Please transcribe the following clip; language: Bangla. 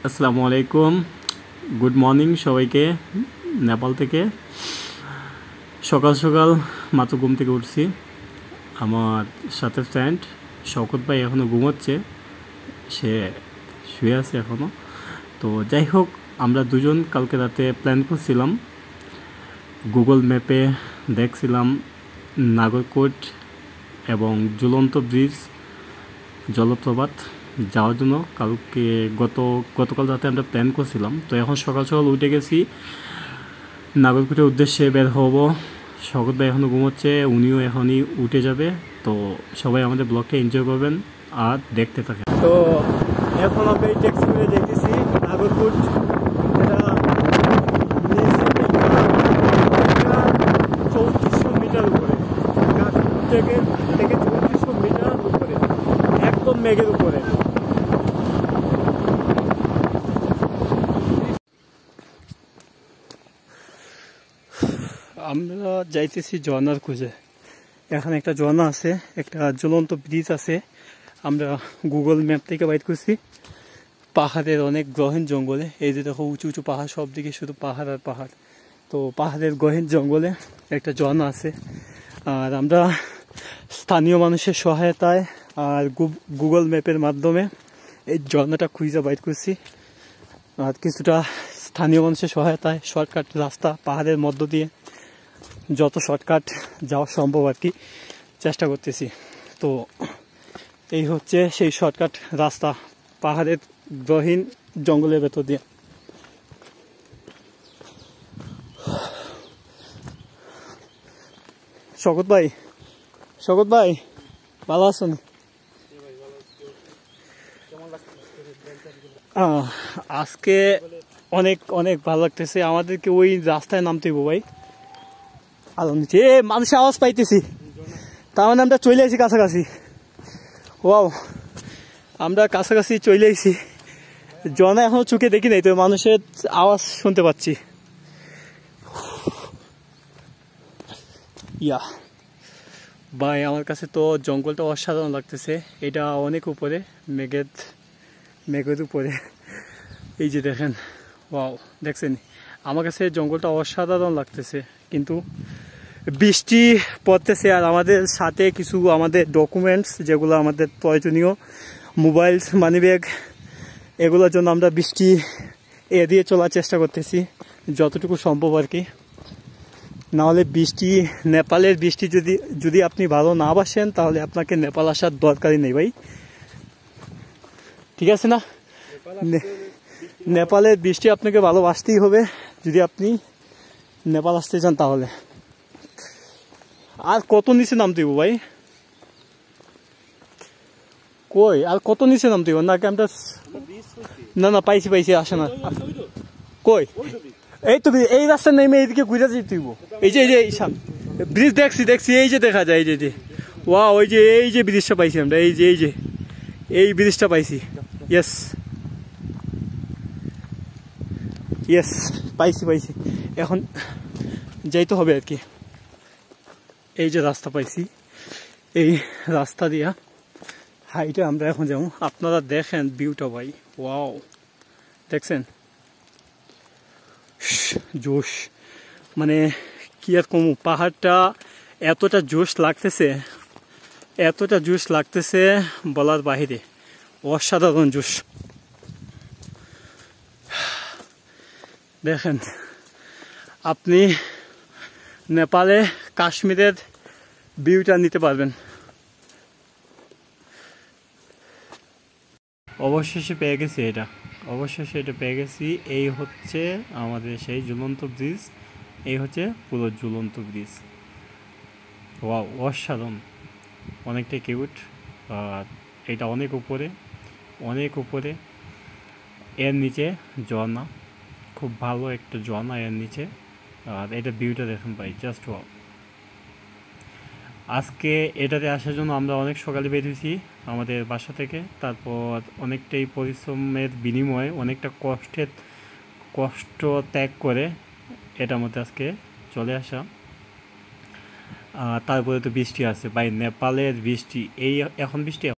আসসালামু আলাইকুম, গুড মর্নিং সবাইকে। নেপাল থেকে সকাল সকাল মাত্র ঘুম থেকে উঠছি। আমার সাথে ফ্রেন্ড শওকত ভাই এখনও ঘুমোচ্ছে, সে শুয়ে আছে এখনও। তো যাই হোক, আমরা দুজন কালকে রাতে প্ল্যান করছিলাম, গুগল ম্যাপে দেখছিলাম নাগরকোট এবং ঝুলন্ত ব্রিজ জলপ্রপাত যাওয়ার জন্য। গতকাল রাতে আমরা প্ল্যান করছিলাম। তো এখন সকাল সকাল উঠে গেছি, নাগরকোটের উদ্দেশ্যে বের হব। শওকত ভাই এখনও ঘুমোচ্ছে, উনিও এখনই উঠে যাবে। তো সবাই আমাদের ব্লগটা এনজয় করবেন আর দেখতে থাকেন। তো এখন আমরা এই ট্যাক্সি করে দেখতেছি নাগরকোট, এটা 3400 মিটার উপরে, থেকে 3400 মিটার উপরে, একদম মেঘের উপরে। আমরা যাইতেছি ঝর্ণার খুঁজে। এখানে একটা ঝর্ণা আছে, একটা ঝুলন্ত ব্রিজ আছে। আমরা গুগল ম্যাপ থেকে বাইট করছি পাহাড়ের অনেক গহীন জঙ্গলে। এই যে দেখো উঁচু উঁচু পাহাড়, সব দিকে শুধু পাহাড় আর পাহাড়। তো পাহাড়ের গহীন জঙ্গলে একটা ঝর্ণা আছে। আর আমরা স্থানীয় মানুষের সহায়তায় আর গুগল ম্যাপের মাধ্যমে এই ঝর্ণাটা খুঁজে বাইট করছি। আর কিছুটা স্থানীয় মানুষের সহায়তায় শর্টকাট রাস্তা, পাহাড়ের মধ্য দিয়ে যত শর্টকাট যাওয়া সম্ভব আর কি চেষ্টা করতেছি। তো এই হচ্ছে সেই শর্টকাট রাস্তা, পাহাড়ের গহীন জঙ্গলের ভেতর দিয়ে। শওকত ভাই ভালো আছেন? আজকে অনেক অনেক ভালো লাগতেছে আমাদেরকে। ওই রাস্তায় নামতে হইব ভাই। আলো নিচে মানুষের আওয়াজ পাইতেছি, তার মানে আমরা চলে আসি কাছাকাছি। ওয়াও, আমরা কাছাকাছি চলে আসি। ঝর্ণা এখনো চোখে দেখি নাই, তো মানুষের আওয়াজ শুনতে পাচ্ছি। ইয়া ভাই, আমার কাছে তো জঙ্গলটা অসাধারণ লাগতেছে। এটা অনেক উপরে, মেঘের উপরে। এই যে দেখেন, ওয়াও, দেখছেন? আমার কাছে জঙ্গলটা অসাধারণ লাগতেছে, কিন্তু বৃষ্টি পড়তেছে। আর আমাদের সাথে কিছু আমাদের ডকুমেন্টস, যেগুলো আমাদের প্রয়োজনীয়, মোবাইল, মানিব্যাগ, এগুলোর জন্য আমরা বৃষ্টি এড়িয়ে চলার চেষ্টা করতেছি যতটুকু সম্ভব আর কি। নাহলে নেপালের বৃষ্টি যদি আপনি ভালো না বাসেন, তাহলে আপনাকে নেপাল আসার দরকারই নেই ভাই, ঠিক আছে না? নেপালের বৃষ্টি আপনাকে ভালোবাসতেই হবে যদি আপনি নেপাল আসতে চান তাহলে। আর কত নিচে নামতে হইব ভাই? কই আর কত নিচে নামতে হইব? নাকি আমরা না পাইছি আসে না। কই? এই তো এই রাস্তা নেমে এইদিকে ঘুরে যেতে হইব। এই যে ব্রিজ দেখছি, এই যে দেখা যায়, এই যে ওয়া, এই যে ব্রিজটা পাইছি আমরা, এই ব্রিজটা পাইছি। ইয়েস পাইছি। এখন যাইতে হবে আর কি। এই যে রাস্তা পাইছি, এই রাস্তা দিয়া হাইটে আমরা এখন যাবো। আপনারা দেখেন ভিউটা ভাই, ওয়াও, দেখছেন? জোশ, মানে কি আর কমু, পাহাড়টা এতটা জোশ লাগতেছে বলার বাহিরে, অসাধারণ জোশ। দেখেন, আপনি নেপালে কাশ্মীরের ভিউটা নিতে পারবেন। অবশেষে পেয়ে গেছি এটা পেয়ে গেছি। এই হচ্ছে আমাদের সেই ঝুলন্ত ব্রিজ, এই হচ্ছে পুরো ঝুলন্ত ব্রিজ। ওয়াও, অসাধারণ, অনেকটা কিউট। আর এটা অনেক উপরে, এর নিচে ঝর্ণা, খুব ভালো একটা ঝর্ণা এর নিচে। আর এটা ভিউটা দেখুন ভাই, জাস্ট ওয়াও। আজকে এটাতে আসার জন্য আমরা অনেক সকালে বের হয়েছি আমাদের বাসা থেকে। তারপর অনেকটাই পরিশ্রমের বিনিময়ে, অনেকটা কষ্ট ত্যাগ করে এটার মধ্যে আজকে চলে আসা। তারপরে তো বৃষ্টি আছে ভাই, নেপালের বৃষ্টি, এখন বৃষ্টি